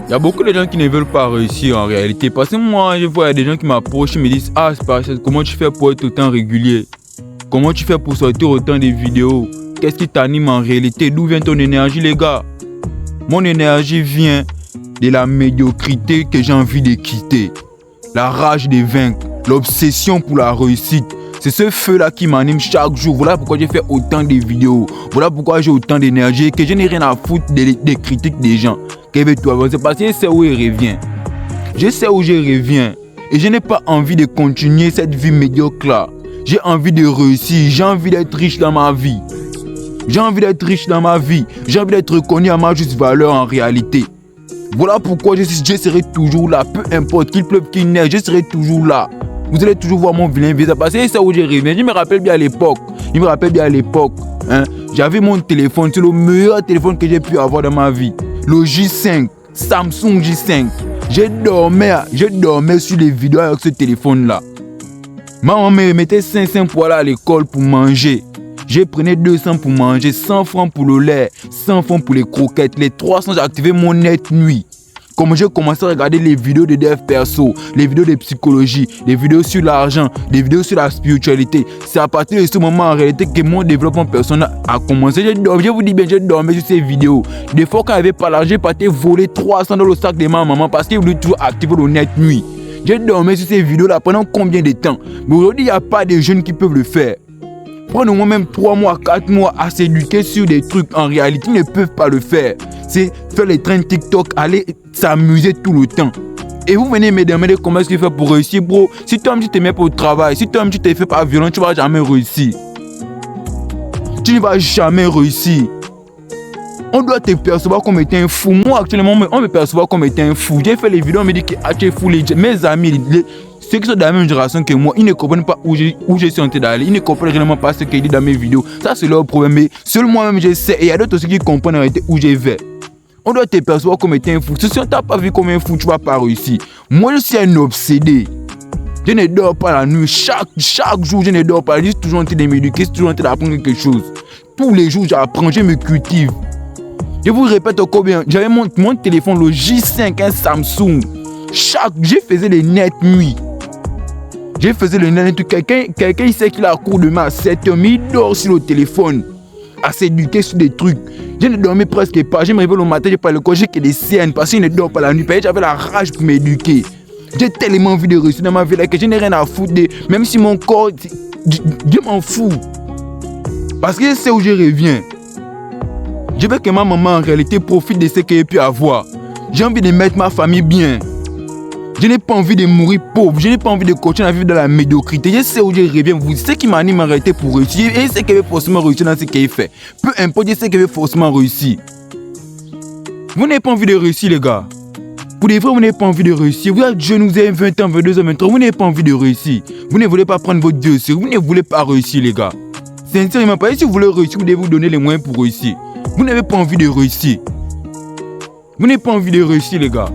Il y a beaucoup de gens qui ne veulent pas réussir en réalité. Parce que moi, je vois des gens qui m'approchent et me disent: ah, c'est pas ça, comment tu fais pour être autant régulier? Comment tu fais pour sortir autant de vidéos? Qu'est-ce qui t'anime en réalité? D'où vient ton énergie, les gars? Mon énergie vient de la médiocrité que j'ai envie de quitter. La rage de vaincre, l'obsession pour la réussite. C'est ce feu-là qui m'anime chaque jour. Voilà pourquoi j'ai fait autant de vidéos. Voilà pourquoi j'ai autant d'énergie, que je n'ai rien à foutre des critiques des gens. C'est parce que je sais où je reviens. Je sais où je reviens. Et je n'ai pas envie de continuer cette vie médiocre-là. J'ai envie de réussir. J'ai envie d'être riche dans ma vie. J'ai envie d'être riche dans ma vie. J'ai envie d'être reconnu à ma juste valeur en réalité. Voilà pourquoi je serai toujours là. Peu importe qu'il pleuve, qu'il neige, je serai toujours là. Vous allez toujours voir mon vilain visage. Parce que c'est ça où je reviens. Je me rappelle bien à l'époque. J'avais mon téléphone. C'est le meilleur téléphone que j'ai pu avoir dans ma vie. Le J5. Samsung J5. Je dormais sur les vidéos avec ce téléphone-là. Maman me mettait 500 pour aller à l'école pour manger. Je prenais 200 pour manger, 100 francs pour le lait, 100 francs pour les croquettes. Les 300, j'ai activé mon net nuit. Comme j'ai commencé à regarder les vidéos de dev perso, les vidéos de psychologie, les vidéos sur l'argent, les vidéos sur la spiritualité. C'est à partir de ce moment en réalité que mon développement personnel a commencé. Je vous dis bien, j'ai dormi sur ces vidéos. Des fois quand j'avais pas l'argent, j'ai parti voler 300 dans le sac de ma maman parce qu'il voulait toujours activer le net nuit. J'ai dormi sur ces vidéos-là pendant combien de temps? Mais aujourd'hui, il n'y a pas de jeunes qui peuvent le faire. Prendre moi-même 3 mois, 4 mois à s'éduquer sur des trucs, en réalité, ils ne peuvent pas le faire. C'est faire les trends TikTok, aller s'amuser tout le temps. Et vous venez me demander comment est-ce qu'il fait pour réussir, bro. Si toi-même tu te mets pour le travail, si toi-même tu te fais pas violent, tu ne vas jamais réussir. Tu ne vas jamais réussir. On doit te percevoir comme étant un fou. Moi, actuellement, on me perçoit comme étant un fou. J'ai fait les vidéos, on me dit que tu es fou. Mes amis, ceux qui sont de la même génération que moi, ils ne comprennent pas où je suis en train d'aller. Ils ne comprennent réellement pas ce qu'ils disent dans mes vidéos. Ça, c'est leur problème. Mais seul moi-même, je sais. Et il y a d'autres aussi qui comprennent en réalité où je vais. On doit te percevoir comme étant un fou. Si on ne t'a pas vu comme un fou, tu ne vas pas réussir. Moi, je suis un obsédé. Je ne dors pas la nuit. Chaque jour, je ne dors pas. Je suis toujours en train de m'éduquer. Je suis toujours en train d'apprendre quelque chose. Tous les jours, j'apprends. Je me cultive. Je vous répète encore bien. J'avais mon téléphone, le J5, un Samsung. Je faisais les net nuits. Je faisais le net. Quelqu'un il sait qu'il a cours demain à 7h, mais il dort sur le téléphone à s'éduquer sur des trucs. Je ne dormais presque pas. Je me réveille le matin, je parle le corps, j'ai que des scènes parce qu'il ne dort pas la nuit. J'avais la rage pour m'éduquer. J'ai tellement envie de réussir dans ma vie là que je n'ai rien à foutre. Même si mon corps, je m'en fous. Parce que c'est où je reviens. Je veux que ma maman en réalité profite de ce qu'elle a pu avoir. J'ai envie de mettre ma famille bien. Je n'ai pas envie de mourir pauvre. Je n'ai pas envie de continuer à vivre dans la médiocrité. Je sais où je reviens. Vous savez ce qui m'anime en réalité pour réussir. Et je sais qu'elle veut forcément réussir dans ce qu'elle fait. Peu importe, je sais qu'elle veut forcément réussir. Vous n'avez pas envie de réussir, les gars. Pour des vrais, vous n'avez pas envie de réussir. Vous êtes jeunes, vous avez 20 ans, 22 ans, 23 ans. Vous n'avez pas envie de réussir. Vous ne voulez pas prendre votre Dieu sur. Vous ne voulez pas réussir, les gars. Sincèrement, pas. Si vous voulez réussir, vous devez vous donner les moyens pour réussir. Vous n'avez pas envie de réussir. Vous n'avez pas envie de réussir, les gars.